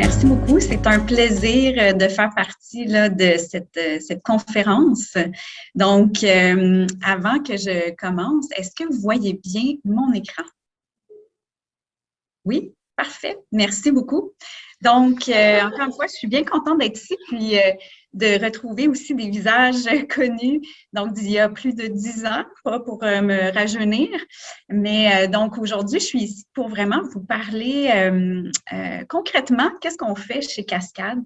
Merci beaucoup. C'est un plaisir de faire partie là, de cette conférence. Donc, avant que je commence, est-ce que vous voyez bien mon écran? Oui, parfait. Merci beaucoup. Donc, encore une fois, je suis bien contente d'être ici, puis de retrouver aussi des visages connus, donc d'il y a plus de 10 ans, pas pour me rajeunir. Mais donc, aujourd'hui, je suis ici pour vraiment vous parler concrètement, qu'est-ce qu'on fait chez Cascade.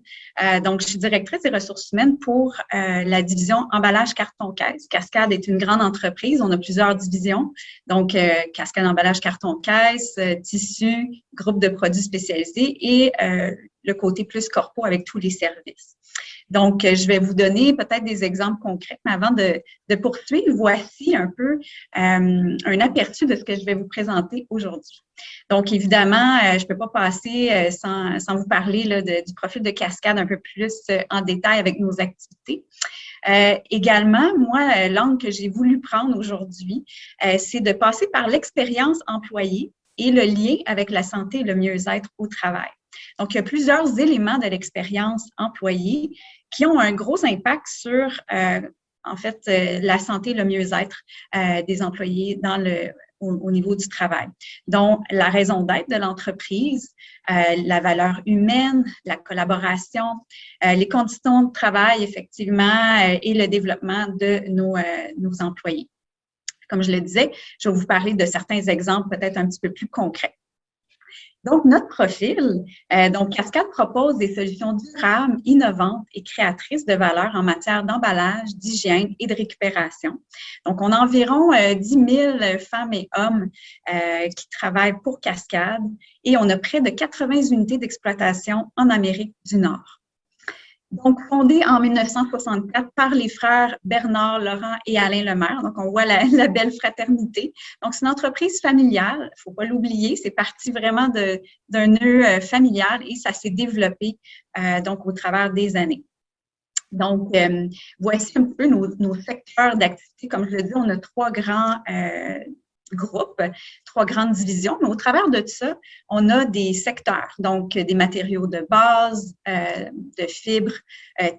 Donc, je suis directrice des ressources humaines pour la division emballage carton-caisse. Cascade est une grande entreprise, on a plusieurs divisions. Donc, Cascade emballage carton-caisse, tissu, groupe de produits spécialisés et le côté plus corpo avec tous les services. Donc, je vais vous donner peut-être des exemples concrets, mais avant de poursuivre, voici un peu un aperçu de ce que je vais vous présenter aujourd'hui. Donc, évidemment, je ne peux pas passer sans vous parler là, du profil de Cascade un peu plus en détail avec nos activités. Également, moi, l'angle que j'ai voulu prendre aujourd'hui, c'est de passer par l'expérience employée et le lien avec la santé et le mieux-être au travail. Donc, il y a plusieurs éléments de l'expérience employée qui ont un gros impact sur, en fait, la santé et le mieux-être des employés au niveau du travail, dont la raison d'être de l'entreprise, la valeur humaine, la collaboration, les conditions de travail, effectivement, et le développement de nos employés. Comme je le disais, je vais vous parler de certains exemples peut-être un petit peu plus concrets. Donc, notre profil, donc Cascade propose des solutions durables, innovantes et créatrices de valeur en matière d'emballage, d'hygiène et de récupération. Donc, on a environ 10 000 femmes et hommes qui travaillent pour Cascade et on a près de 80 unités d'exploitation en Amérique du Nord. Donc, fondée en 1964 par les frères Bernard, Laurent et Alain Lemaire. Donc, on voit la belle fraternité. Donc, c'est une entreprise familiale, il ne faut pas l'oublier. C'est parti vraiment d'un nœud familial et ça s'est développé donc au travers des années. Donc, voici un peu nos secteurs d'activité. Comme je le dis, on a trois grands groupes, trois grandes divisions, mais au travers de ça, on a des secteurs, donc des matériaux de base, de fibres,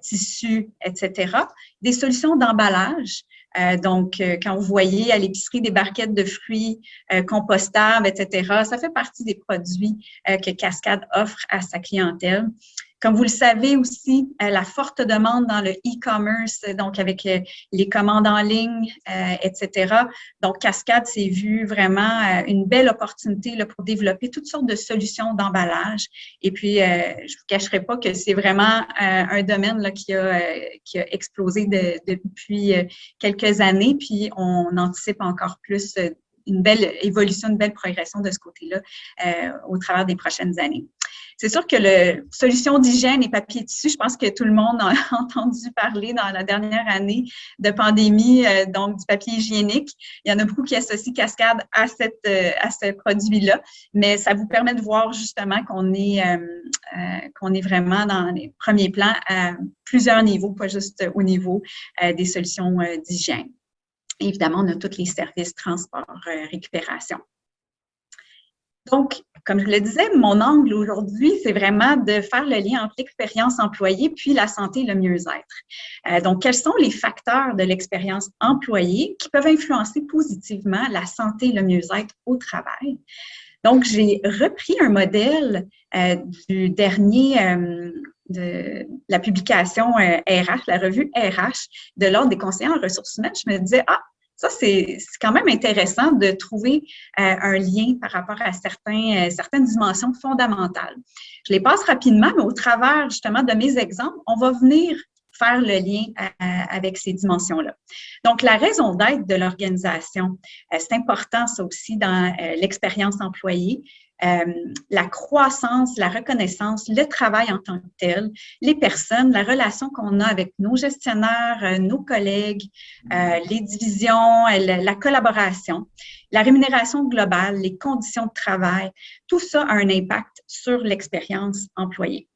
tissus, etc., des solutions d'emballage. Donc, quand vous voyez à l'épicerie des barquettes de fruits compostables, etc., ça fait partie des produits que Cascade offre à sa clientèle. Comme vous le savez aussi, la forte demande dans le e-commerce, donc avec les commandes en ligne, etc. Donc, Cascade s'est vu vraiment une belle opportunité là, pour développer toutes sortes de solutions d'emballage. Et puis, je ne vous cacherai pas que c'est vraiment un domaine là, qui a explosé depuis quelques années. Puis, on anticipe encore plus une belle évolution, une belle progression de ce côté-là au travers des prochaines années. C'est sûr que la solution d'hygiène et papier tissu, je pense que tout le monde a entendu parler dans la dernière année de pandémie, donc du papier hygiénique. Il y en a beaucoup qui associent Cascade à ce produit-là, mais ça vous permet de voir justement qu'on est vraiment dans les premiers plans à plusieurs niveaux, pas juste au niveau des solutions d'hygiène. Évidemment, on a tous les services transport, récupération. Donc, comme je le disais, mon angle aujourd'hui, c'est vraiment de faire le lien entre l'expérience employée puis la santé et le mieux-être. Donc, quels sont les facteurs de l'expérience employée qui peuvent influencer positivement la santé et le mieux-être au travail? Donc, j'ai repris un modèle du dernier de la publication RH, la revue RH de l'Ordre des conseillers en ressources humaines. Je me disais, ça, c'est quand même intéressant de trouver un lien par rapport à certaines dimensions fondamentales. Je les passe rapidement, mais au travers justement de mes exemples, on va venir faire le lien avec ces dimensions-là. Donc, la raison d'être de l'organisation, c'est important ça aussi dans l'expérience employée. La croissance, la reconnaissance, le travail en tant que tel, les personnes, la relation qu'on a avec nos gestionnaires, nos collègues, les divisions, la collaboration, la rémunération globale, les conditions de travail, tout ça a un impact sur l'expérience employée.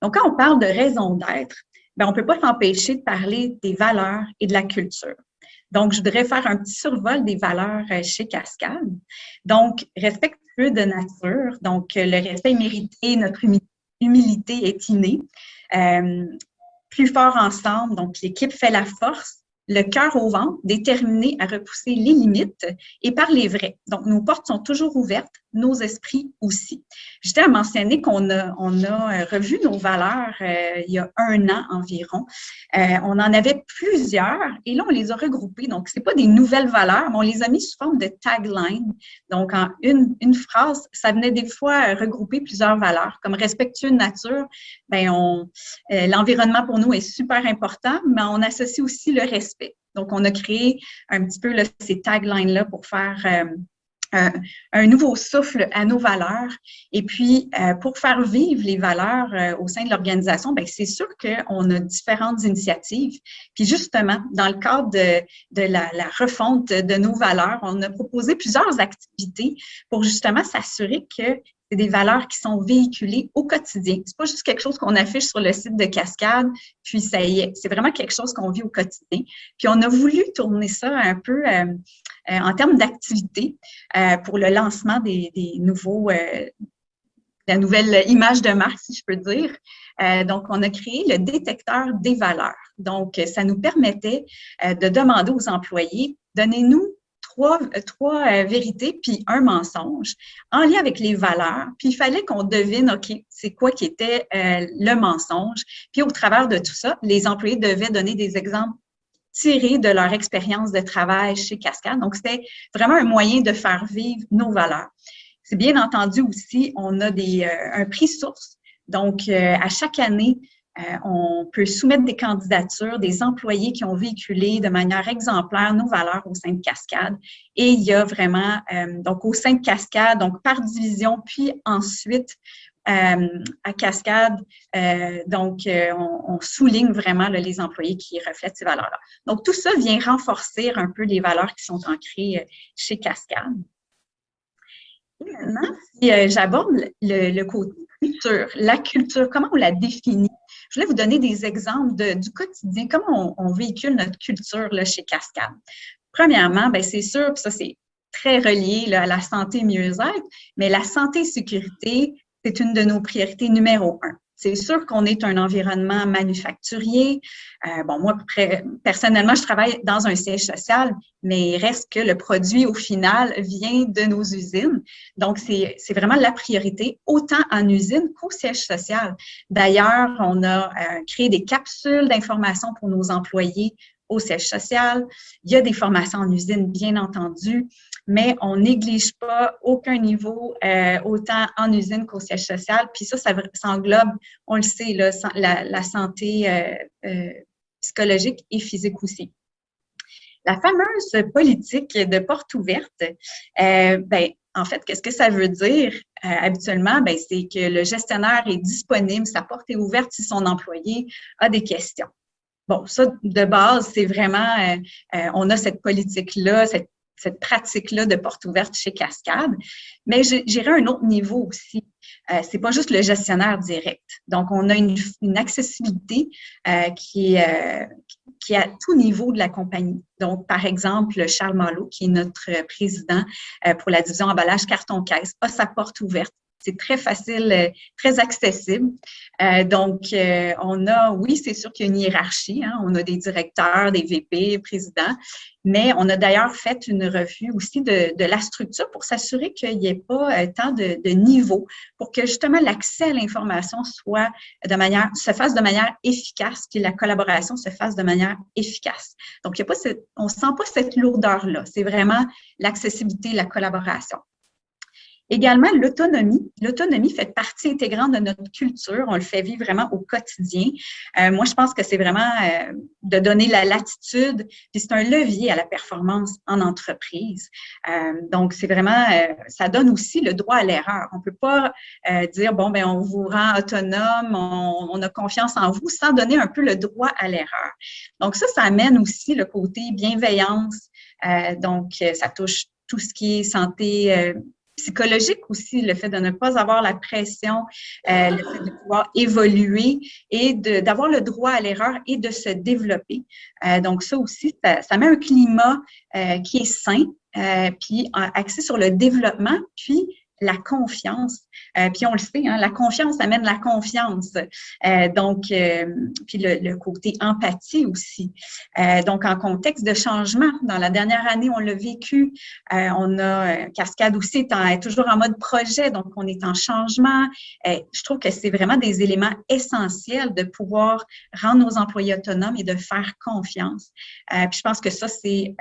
Donc, quand on parle de raison d'être, on ne peut pas s'empêcher de parler des valeurs et de la culture. Donc, je voudrais faire un petit survol des valeurs chez Cascade. Donc, respectueux de nature, donc le respect mérité, notre humilité, humilité est innée. Plus fort ensemble, donc l'équipe fait la force. Le cœur au ventre, déterminé à repousser les limites et parler vrai. Donc, nos portes sont toujours ouvertes, nos esprits aussi. Je tiens à mentionner qu'on a revu nos valeurs il y a 1 an environ. On en avait plusieurs et là, on les a regroupées. Donc, ce n'est pas des nouvelles valeurs, mais on les a mis sous forme de tagline. Donc, en une phrase, ça venait des fois regrouper plusieurs valeurs, comme respectueux de nature. L'environnement pour nous est super important, mais on associe aussi le respect. Donc, on a créé un petit peu là, ces taglines-là pour faire un nouveau souffle à nos valeurs. Et puis, pour faire vivre les valeurs au sein de l'organisation, c'est sûr qu'on a différentes initiatives. Puis justement, dans le cadre de la refonte de nos valeurs, on a proposé plusieurs activités pour justement s'assurer que c'est des valeurs qui sont véhiculées au quotidien. C'est pas juste quelque chose qu'on affiche sur le site de Cascade, puis ça y est. C'est vraiment quelque chose qu'on vit au quotidien. Puis on a voulu tourner ça un peu en termes d'activité pour le lancement des nouveaux, la nouvelle image de marque, si je peux dire. Donc, on a créé le détecteur des valeurs. Donc, ça nous permettait de demander aux employés, donnez-nous trois vérités puis un mensonge en lien avec les valeurs. Puis, il fallait qu'on devine, OK, c'est quoi qui était le mensonge. Puis, au travers de tout ça, les employés devaient donner des exemples tirés de leur expérience de travail chez Cascade. Donc, c'était vraiment un moyen de faire vivre nos valeurs. C'est bien entendu aussi, on a un prix source. Donc, à chaque année, on peut soumettre des candidatures des employés qui ont véhiculé de manière exemplaire nos valeurs au sein de Cascade. Et il y a vraiment, donc au sein de Cascade, donc par division, puis ensuite à Cascade, on souligne vraiment là, les employés qui reflètent ces valeurs-là. Donc, tout ça vient renforcer un peu les valeurs qui sont ancrées chez Cascade. Et maintenant, si j'aborde le côté culture, la culture, comment on la définit? Je voulais vous donner des exemples du quotidien, comment on véhicule notre culture là, chez Cascade. Premièrement, c'est sûr, puis ça c'est très relié là, à la santé et mieux-être, mais la santé et sécurité, c'est une de nos priorités numéro 1. C'est sûr qu'on est un environnement manufacturier. Moi, personnellement, je travaille dans un siège social, mais il reste que le produit, au final, vient de nos usines. Donc, c'est vraiment la priorité, autant en usine qu'au siège social. D'ailleurs, on a créé des capsules d'information pour nos employés au siège social. Il y a des formations en usine, bien entendu, mais on néglige pas aucun niveau, autant en usine qu'au siège social. Puis ça englobe, on le sait, là, la santé psychologique et physique aussi. La fameuse politique de porte ouverte, en fait, qu'est-ce que ça veut dire habituellement? C'est que le gestionnaire est disponible, sa porte est ouverte si son employé a des questions. Bon, ça, de base, c'est vraiment, on a cette politique-là, cette pratique-là de porte ouverte chez Cascade, mais j'irai à un autre niveau aussi. C'est pas juste le gestionnaire direct. Donc, on a une accessibilité qui est à tout niveau de la compagnie. Donc, par exemple, Charles Malo, qui est notre président pour la division emballage carton-caisse, a sa porte ouverte. C'est très facile, très accessible. On a, oui, c'est sûr qu'il y a une hiérarchie. Hein, on a des directeurs, des VP, présidents, mais on a d'ailleurs fait une revue aussi de la structure pour s'assurer qu'il n'y ait pas tant de niveaux pour que justement l'accès à l'information se fasse de manière efficace, puis la collaboration se fasse de manière efficace. Donc, on ne sent pas cette lourdeur-là. C'est vraiment l'accessibilité, la collaboration. Également, l'autonomie. L'autonomie fait partie intégrante de notre culture. On le fait vivre vraiment au quotidien. Moi, je pense que c'est vraiment de donner la latitude, puis c'est un levier à la performance en entreprise. Donc, c'est vraiment, ça donne aussi le droit à l'erreur. On ne peut pas dire, on vous rend autonome, on a confiance en vous, sans donner un peu le droit à l'erreur. Donc, ça amène aussi le côté bienveillance. Ça touche tout ce qui est santé psychologique aussi, le fait de ne pas avoir la pression, le fait de pouvoir évoluer et d'avoir le droit à l'erreur et de se développer. Donc, ça aussi, ça met un climat qui est sain, puis axé sur le développement, puis la confiance. Puis on le sait, hein, la confiance amène la confiance. Puis le côté empathie aussi. Donc, en contexte de changement, dans la dernière année, on l'a vécu. On a Cascade aussi est toujours en mode projet, donc on est en changement. Je trouve que c'est vraiment des éléments essentiels de pouvoir rendre nos employés autonomes et de faire confiance. Puis je pense que ça, c'est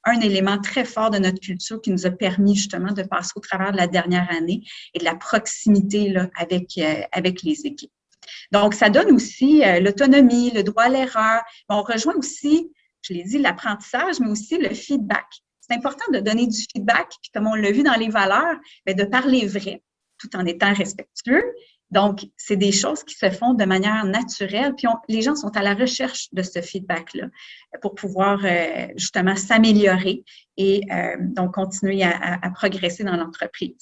un élément très fort de notre culture qui nous a permis justement de passer au travers de la dernière année et de la proximité là, avec les équipes. Donc, ça donne aussi l'autonomie, le droit à l'erreur. On rejoint aussi, je l'ai dit, l'apprentissage, mais aussi le feedback. C'est important de donner du feedback, puis comme on l'a vu dans les valeurs, bien, de parler vrai, tout en étant respectueux. Donc, c'est des choses qui se font de manière naturelle, puis les gens sont à la recherche de ce feedback-là pour pouvoir justement s'améliorer et donc continuer à progresser dans l'entreprise.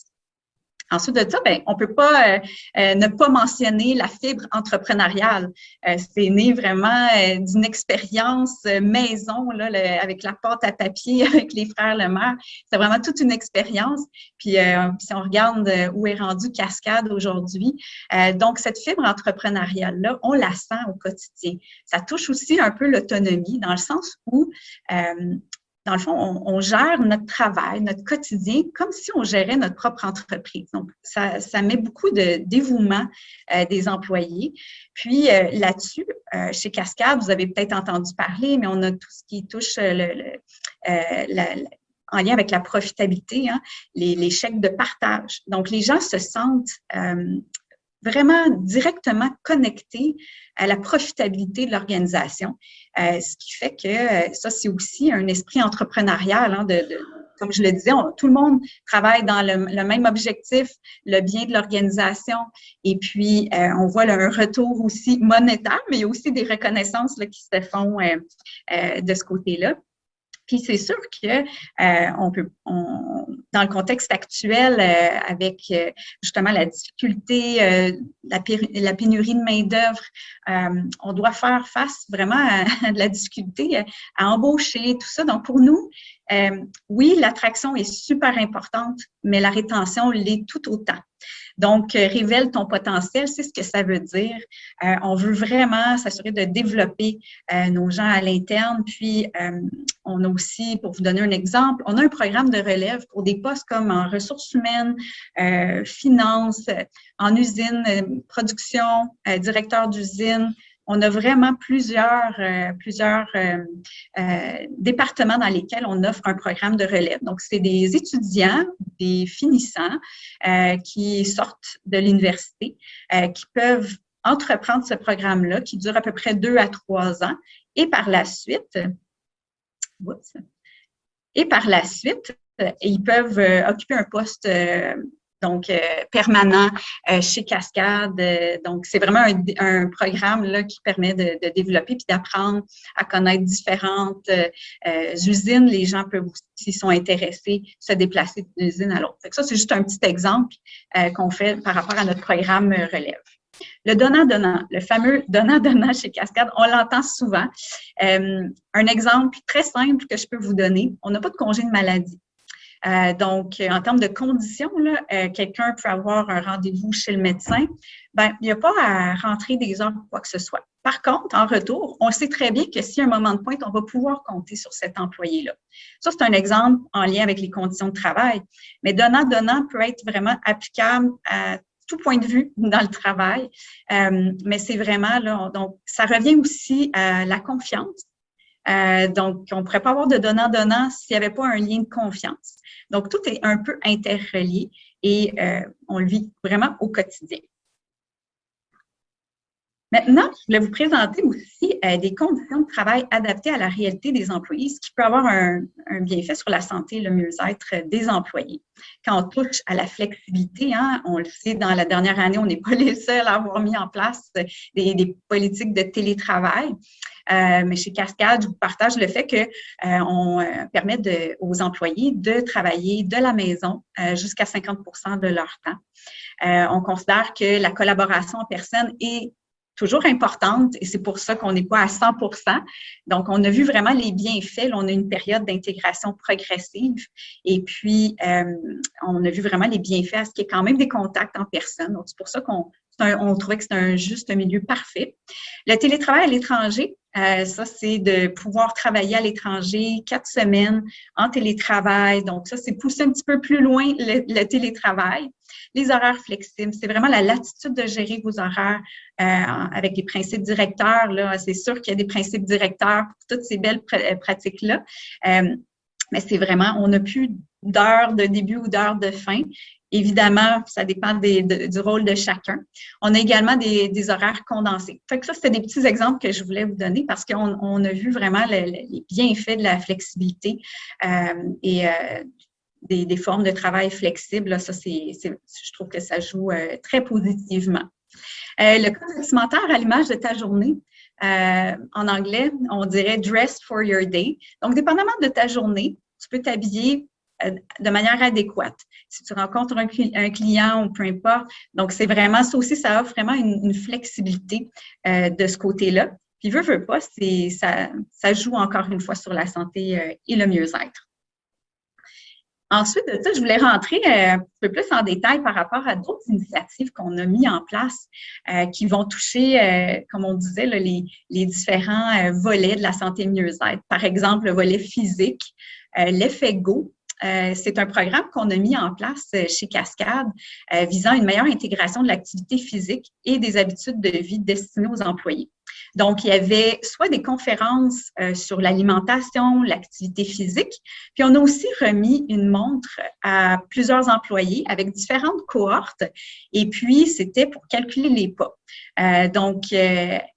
Ensuite de ça, ben, on ne peut pas ne pas mentionner la fibre entrepreneuriale. C'est né vraiment d'une expérience maison là, avec la pâte à papier avec les frères Lemaire. C'est vraiment toute une expérience. Puis si on regarde où est rendu Cascade aujourd'hui, donc cette fibre entrepreneuriale-là, on la sent au quotidien. Ça touche aussi un peu l'autonomie dans le sens où dans le fond, on gère notre travail, notre quotidien, comme si on gérait notre propre entreprise. Donc, ça met beaucoup de dévouement des employés. Puis, là-dessus, chez Cascade, vous avez peut-être entendu parler, mais on a tout ce qui touche en lien avec la profitabilité, hein, les chèques de partage. Donc, les gens se sentent vraiment directement connectés à la profitabilité de l'organisation. Ce qui fait que ça, c'est aussi un esprit entrepreneurial. Hein, comme je le disais, tout le monde travaille dans le même objectif, le bien de l'organisation. Et puis, on voit là, un retour aussi monétaire, mais il y a aussi des reconnaissances là, qui se font de ce côté-là. Puis c'est sûr que dans le contexte actuel, avec justement la difficulté, la pénurie de main-d'œuvre, on doit faire face vraiment à de la difficulté à embaucher, tout ça. Donc pour nous, oui, l'attraction est super importante, mais la rétention l'est tout autant. Donc, révèle ton potentiel, c'est ce que ça veut dire. On veut vraiment s'assurer de développer nos gens à l'interne. Puis, on a aussi, pour vous donner un exemple, on a un programme de relève pour des postes comme en ressources humaines, finances, en usine, production, directeur d'usine. On a vraiment plusieurs départements dans lesquels on offre un programme de relève. Donc, c'est des étudiants, des finissants qui sortent de l'université, qui peuvent entreprendre ce programme-là, qui dure à peu près 2 à 3 ans. Et par la suite, ils peuvent occuper un poste permanent chez Cascade. Donc, c'est vraiment un programme là, qui permet de développer puis d'apprendre à connaître différentes usines. Les gens peuvent aussi, s'ils sont intéressés, se déplacer d'une usine à l'autre. Ça, c'est juste un petit exemple qu'on fait par rapport à notre programme relève. Le donnant-donnant, le fameux donnant-donnant chez Cascade, on l'entend souvent. Un exemple très simple que je peux vous donner, on n'a pas de congé de maladie. Donc, en termes de conditions, quelqu'un peut avoir un rendez-vous chez le médecin, ben, il n'y a pas à rentrer des heures ou quoi que ce soit. Par contre, en retour, on sait très bien que si à un moment de pointe, on va pouvoir compter sur cet employé-là. Ça, c'est un exemple en lien avec les conditions de travail. Mais donnant-donnant peut être vraiment applicable à tout point de vue dans le travail. Mais c'est vraiment là, donc, ça revient aussi à la confiance. Donc, on ne pourrait pas avoir de donnant-donnant s'il n'y avait pas un lien de confiance. Donc, tout est un peu interrelié et on le vit vraiment au quotidien. Maintenant, je voulais vous présenter aussi des conditions de travail adaptées à la réalité des employés, ce qui peut avoir un bienfait sur la santé et le mieux-être des employés. Quand on touche à la flexibilité, hein, on le sait, dans la dernière année, on n'est pas les seuls à avoir mis en place des politiques de télétravail. Mais chez Cascade, je vous partage le fait qu'on permet aux employés de travailler de la maison jusqu'à 50% de leur temps. On considère que la collaboration en personne est toujours importante et c'est pour ça qu'on n'est pas à 100%. Donc, on a vu vraiment les bienfaits. Là, on a une période d'intégration progressive et puis, on a vu vraiment les bienfaits à ce qu'il y ait quand même des contacts en personne. Donc, c'est pour ça qu'on trouvait que c'était juste un milieu parfait. Le télétravail à l'étranger, ça, c'est de pouvoir travailler à l'étranger 4 semaines en télétravail. Donc, ça, c'est pousser un petit peu plus loin le télétravail. Les horaires flexibles, c'est vraiment la latitude de gérer vos horaires avec des principes directeurs. Là, c'est sûr qu'il y a des principes directeurs pour toutes ces belles pratiques-là. Mais c'est vraiment, on n'a plus d'heure de début ou d'heure de fin. Évidemment, ça dépend du rôle de chacun. On a également des horaires condensés. Fait que ça, c'était des petits exemples que je voulais vous donner parce qu'on a vu vraiment les bienfaits de la flexibilité et des formes de travail flexibles. Là, ça, je trouve que ça joue très positivement. Le code vestimentaire à l'image de ta journée, en anglais, on dirait « dress for your day ». Donc, dépendamment de ta journée, tu peux t'habiller de manière adéquate. Si tu rencontres un client ou peu importe. Donc, c'est vraiment ça aussi, ça offre vraiment une flexibilité de ce côté-là. Puis, veut pas, ça joue encore une fois sur la santé et le mieux-être. Ensuite de ça, je voulais rentrer un peu plus en détail par rapport à d'autres initiatives qu'on a mis en place qui vont toucher, comme on disait, là, les différents volets de la santé mieux-être. Par exemple, le volet physique, l'effet Go. C'est un programme qu'on a mis en place chez Cascade visant une meilleure intégration de l'activité physique et des habitudes de vie destinées aux employés. Donc, il y avait soit des conférences sur l'alimentation, l'activité physique, puis on a aussi remis une montre à plusieurs employés avec différentes cohortes, et puis c'était pour calculer les pas.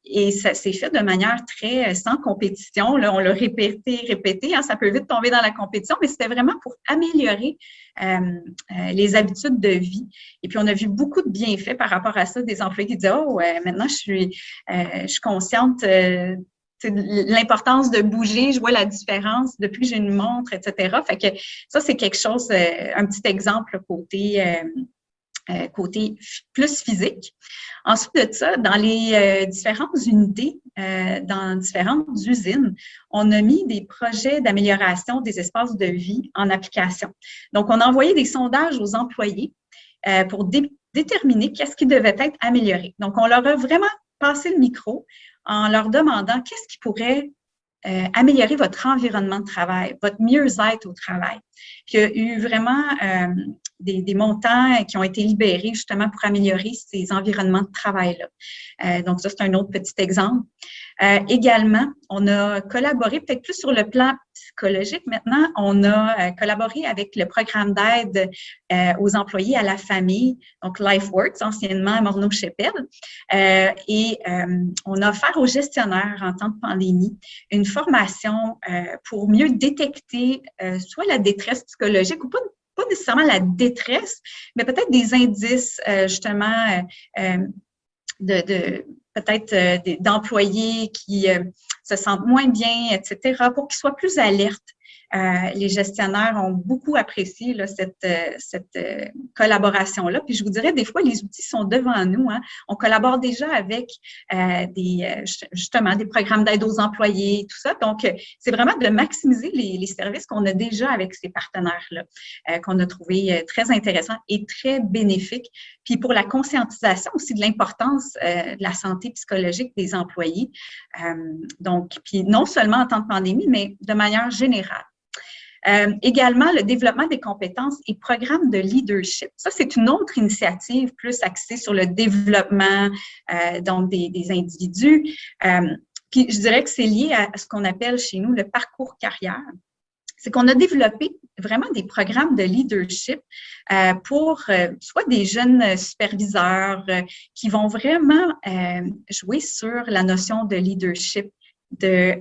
Et ça s'est fait de manière très sans compétition. Là, on l'a répété, hein, ça peut vite tomber dans la compétition, mais c'était vraiment pour améliorer les habitudes de vie. Et puis, on a vu beaucoup de bienfaits par rapport à ça, des employés qui disaient « Oh, maintenant, je suis consciente de l'importance de bouger, je vois la différence depuis que j'ai une montre, etc. » Fait que ça, c'est quelque chose, un petit exemple côté plus physique. Ensuite de ça, dans les différentes unités, dans différentes usines, on a mis des projets d'amélioration des espaces de vie en application. Donc, on a envoyé des sondages aux employés pour déterminer qu'est-ce qui devait être amélioré. Donc, on leur a vraiment passé le micro en leur demandant qu'est-ce qui pourrait améliorer votre environnement de travail, votre mieux-être au travail. Puis, il y a eu vraiment des montants qui ont été libérés justement pour améliorer ces environnements de travail-là. Donc, ça, c'est un autre petit exemple. Également, on a collaboré peut-être plus sur le plan psychologique. Maintenant, on a collaboré avec le programme d'aide aux employés à la famille, donc LifeWorks, anciennement Morneau-Shepell. On a offert aux gestionnaires en temps de pandémie une formation pour mieux détecter soit la détresse psychologique ou pas nécessairement la détresse, mais peut-être des indices justement peut-être d'employés qui se sentent moins bien, etc., pour qu'ils soient plus alertes. Les gestionnaires ont beaucoup apprécié là, cette collaboration-là. Puis je vous dirais, des fois, les outils sont devant nous. Hein. On collabore déjà avec justement des programmes d'aide aux employés, tout ça. Donc, c'est vraiment de maximiser les services qu'on a déjà avec ces partenaires-là, qu'on a trouvé très intéressants et très bénéfiques. Puis pour la conscientisation aussi de l'importance de la santé psychologique des employés. Donc, puis non seulement en temps de pandémie, mais de manière générale. Également, le développement des compétences et programmes de leadership. Ça, c'est une autre initiative plus axée sur le développement donc des individus. Puis, je dirais que c'est lié à ce qu'on appelle chez nous le parcours carrière. C'est qu'on a développé vraiment des programmes de leadership pour soit des jeunes superviseurs qui vont vraiment jouer sur la notion de leadership, de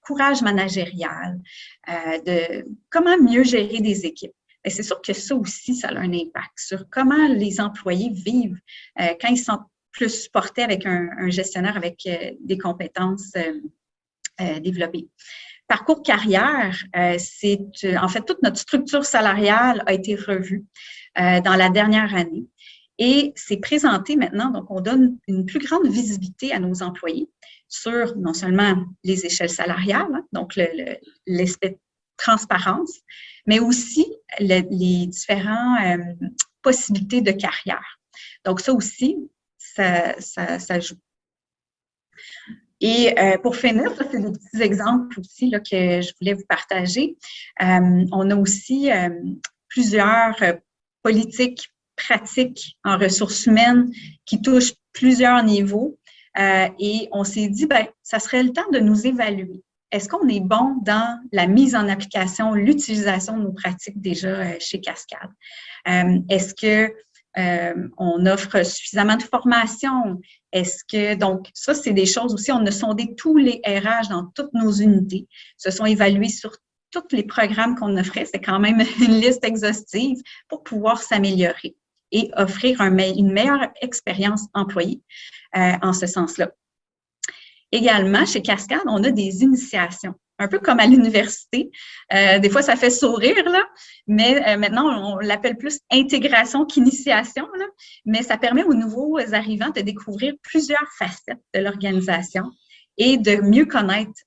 courage managérial, de comment mieux gérer des équipes. Et c'est sûr que ça aussi, ça a un impact sur comment les employés vivent quand ils sont plus portés avec un gestionnaire avec des compétences développées. Parcours carrière, c'est en fait toute notre structure salariale a été revue dans la dernière année. Et c'est présenté maintenant, donc on donne une plus grande visibilité à nos employés sur non seulement les échelles salariales, hein, donc l'aspect transparence, mais aussi les différentes possibilités de carrière. Donc, ça aussi, ça joue. Et pour finir, ça, c'est des petits exemples aussi là, que je voulais vous partager. On a aussi plusieurs politiques pratiques en ressources humaines qui touchent plusieurs niveaux. Et on s'est dit, ben, ça serait le temps de nous évaluer. Est-ce qu'on est bon dans la mise en application, l'utilisation de nos pratiques déjà chez Cascade? Est-ce que on offre suffisamment de formation? Est-ce que, donc, ça, c'est des choses aussi, on a sondé tous les RH dans toutes nos unités, se sont évalués sur tous les programmes qu'on offrait. C'est quand même une liste exhaustive pour pouvoir s'améliorer et offrir une meilleure expérience employée en ce sens-là. Également, chez Cascade, on a des initiations, un peu comme à l'université. Des fois, ça fait sourire, là, mais maintenant, on l'appelle plus intégration qu'initiation, là, mais ça permet aux nouveaux arrivants de découvrir plusieurs facettes de l'organisation et de mieux connaître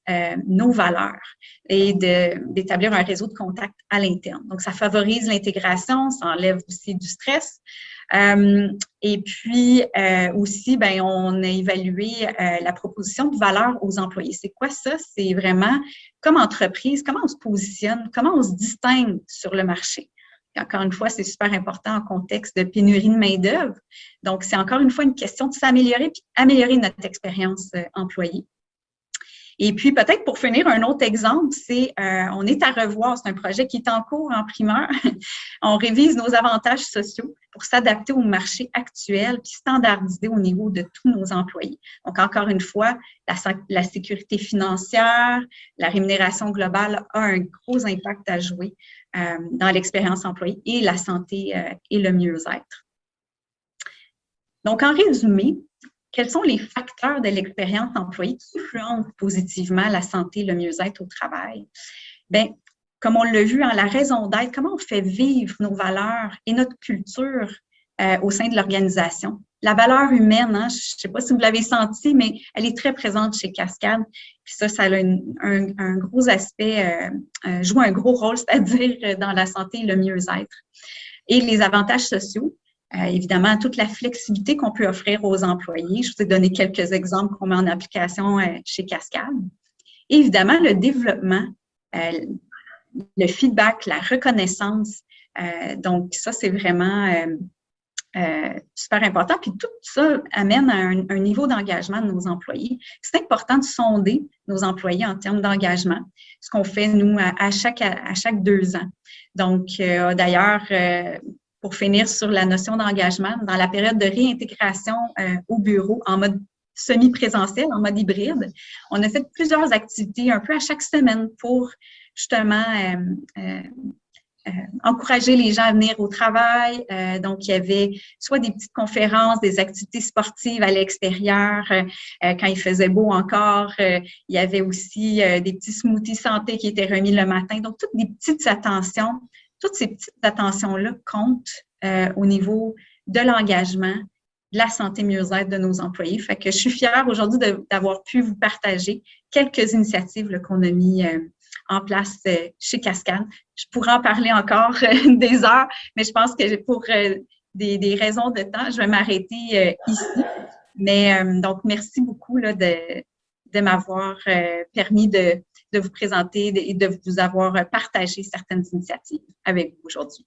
nos valeurs et d'établir un réseau de contacts à l'interne. Donc, ça favorise l'intégration, ça enlève aussi du stress. Et puis aussi, ben, on a évalué la proposition de valeur aux employés. C'est quoi ça? C'est vraiment comme entreprise, comment on se positionne, comment on se distingue sur le marché. Et encore une fois, c'est super important en contexte de pénurie de main-d'œuvre. Donc, c'est encore une fois une question de s'améliorer puis améliorer notre expérience employée. Et puis, peut-être pour finir, un autre exemple, c'est on est à revoir, c'est un projet qui est en cours en primeur. On révise nos avantages sociaux pour s'adapter au marché actuel puis standardiser au niveau de tous nos employés. Donc, encore une fois, la sécurité financière, la rémunération globale a un gros impact à jouer dans l'expérience employée et la santé et le mieux-être. Donc, en résumé, quels sont les facteurs de l'expérience employée qui influencent positivement la santé et le mieux-être au travail? Bien, comme on l'a vu, la raison d'être, comment on fait vivre nos valeurs et notre culture au sein de l'organisation. La valeur humaine, hein, je ne sais pas si vous l'avez senti, mais elle est très présente chez Cascade. Puis ça a un gros aspect, joue un gros rôle, c'est-à-dire dans la santé et le mieux-être. Et les avantages sociaux. Évidemment, toute la flexibilité qu'on peut offrir aux employés. Je vous ai donné quelques exemples qu'on met en application chez Cascade. Et évidemment, le développement, le feedback, la reconnaissance. Donc, ça, c'est vraiment super important. Puis tout ça amène à un niveau d'engagement de nos employés. C'est important de sonder nos employés en termes d'engagement, ce qu'on fait, nous, à chaque 2 ans. Donc, d'ailleurs, pour finir sur la notion d'engagement, dans la période de réintégration au bureau en mode semi-présentiel, en mode hybride, on a fait plusieurs activités un peu à chaque semaine pour justement encourager les gens à venir au travail. Donc, il y avait soit des petites conférences, des activités sportives à l'extérieur quand il faisait beau encore. Il y avait aussi des petits smoothies santé qui étaient remis le matin. Donc, toutes des petites attentions. Toutes ces petites attentions-là comptent au niveau de l'engagement, de la santé mieux-être de nos employés. Fait que je suis fière aujourd'hui d'avoir pu vous partager quelques initiatives qu'on a mis en place chez Cascade. Je pourrais en parler encore des heures, mais je pense que pour des raisons de temps, je vais m'arrêter ici. Mais donc, merci beaucoup là, de m'avoir permis de vous présenter et de vous avoir partagé certaines initiatives avec vous aujourd'hui.